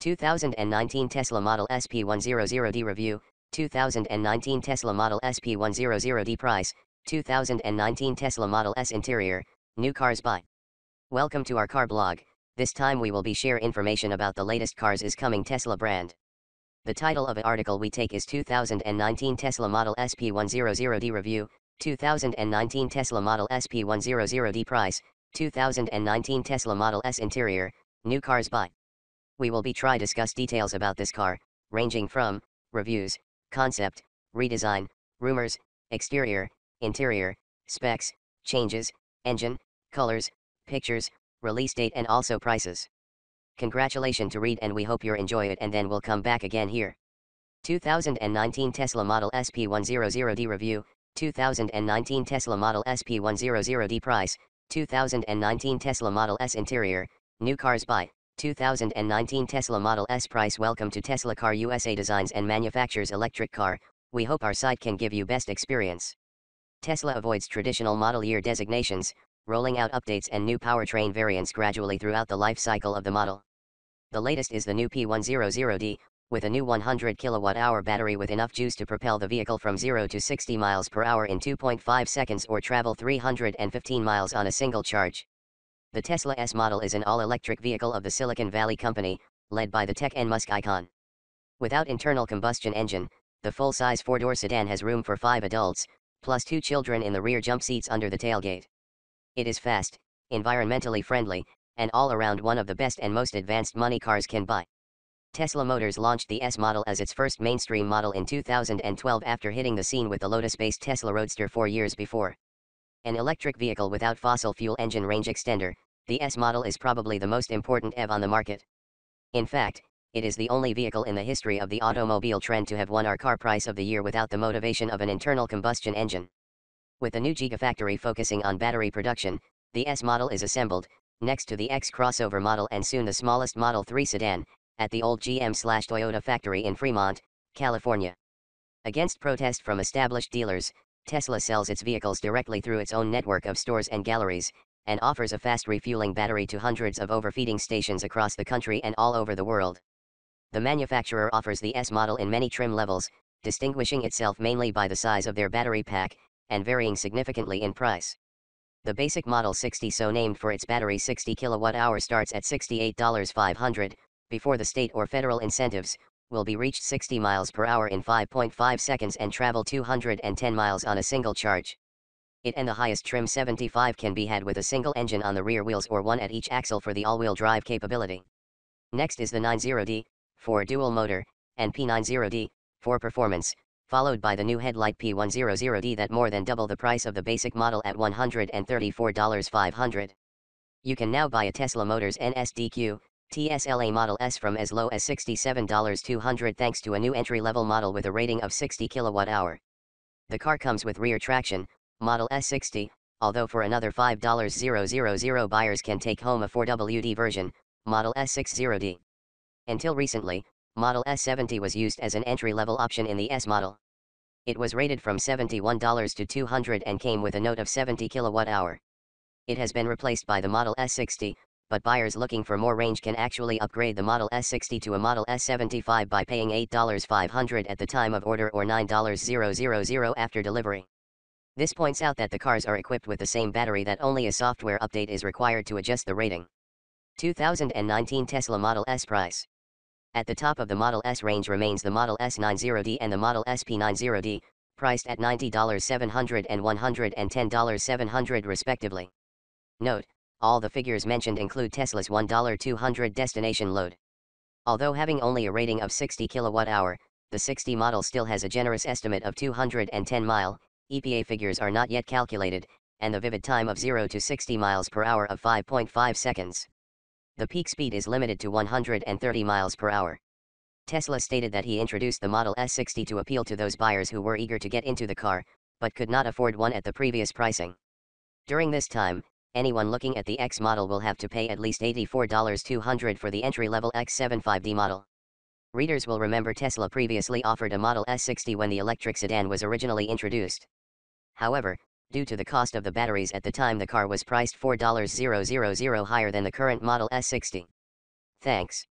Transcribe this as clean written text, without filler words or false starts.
2019 Tesla Model S p100d review, 2019 Tesla Model S p100d price, 2019 Tesla Model S interior, new cars buy. Welcome to our car blog. This time we will be share information about the latest cars is coming Tesla brand. The title of the article we take is 2019 Tesla Model S p100d review, 2019 Tesla Model S p100d price, 2019 Tesla Model S interior, new cars buy. We will be try discuss details about this car, ranging from reviews, concept, redesign, rumors, exterior, interior, specs, changes, engine, colors, pictures, release date and also prices. Congratulations to read and we hope you enjoy it and then we'll come back again here. 2019 Tesla Model S p100d review, 2019 Tesla Model S p100d price, 2019 Tesla Model S interior, new cars buy. 2019 Tesla Model S price. Welcome to Tesla Car USA designs and manufactures electric car. We hope our site can give you best experience. Tesla avoids traditional model year designations, rolling out updates and new powertrain variants gradually throughout the life cycle of the model. The latest is the new p100d, with a new 100 kWh battery with enough juice to propel the vehicle from 0 to 60 miles per hour in 2.5 seconds or travel 315 miles on a single charge. The Tesla S model is an all-electric vehicle of the Silicon Valley company, led by the tech and Musk icon. Without internal combustion engine, the full-size four-door sedan has room for 5 adults, plus 2 children in the rear jump seats under the tailgate. It is fast, environmentally friendly, and all-around one of the best and most advanced money cars can buy. Tesla Motors launched the S model as its first mainstream model in 2012 after hitting the scene with the Lotus-based Tesla Roadster 4 years before. An electric vehicle without fossil fuel engine range extender, the S model is probably the most important EV on the market. In fact, it is the only vehicle in the history of the automobile trend to have won our car price of the year without the motivation of an internal combustion engine. With the new Gigafactory focusing on battery production, the S model is assembled, next to the X crossover model and soon the smallest Model 3 sedan, at the old GM/Toyota factory in Fremont, California. Against protest from established dealers, Tesla sells its vehicles directly through its own network of stores and galleries, and offers a fast refueling battery to hundreds of overfeeding stations across the country and all over the world. The manufacturer offers the S model in many trim levels, distinguishing itself mainly by the size of their battery pack, and varying significantly in price. The basic Model 60, so named for its battery 60 kWh, starts at $68,500, before the state or federal incentives, will be reached 60 miles per hour in 5.5 seconds and travel 210 miles on a single charge. It and the highest trim 75 can be had with a single engine on the rear wheels or one at each axle for the all-wheel drive capability. Next is the 90D, for dual motor, and p90D, for performance, followed by the new headlight p100d that more than double the price of the basic model at $134,500. You can now buy a Tesla Motors NSDQ, TSLA Model S from as low as $67,200 thanks to a new entry-level model with a rating of 60 kWh. The car comes with rear traction, Model S60, although for another $5,000 buyers can take home a 4WD version, Model S60d. Until recently, Model S70 was used as an entry-level option in the S model. It was rated from $71 to $200 and came with a note of 70 kWh. It has been replaced by the Model S60, but buyers looking for more range can actually upgrade the Model S60 to a Model S75 by paying $8,500 at the time of order or $9,000 after delivery. This points out that the cars are equipped with the same battery, that only a software update is required to adjust the rating. 2019 Tesla Model S price. At the top of the Model S range remains the Model S90d and the Model S p90d, priced at $90,700 and $110,700 respectively. Note, all the figures mentioned include Tesla's $1,200 destination load. Although having only a rating of 60 kWh, the 60 model still has a generous estimate of 210 mile. EPA figures are not yet calculated, and the vivid time of 0 to 60 miles per hour of 5.5 seconds. The peak speed is limited to 130 miles per hour. Tesla stated that he introduced the Model S60 to appeal to those buyers who were eager to get into the car, but could not afford one at the previous pricing. During this time, anyone looking at the X model will have to pay at least $84,200 for the entry-level X75d model. Readers will remember Tesla previously offered a Model S60 when the electric sedan was originally introduced. However, due to the cost of the batteries at the time, the car was priced $4,000 higher than the current Model S60. Thanks.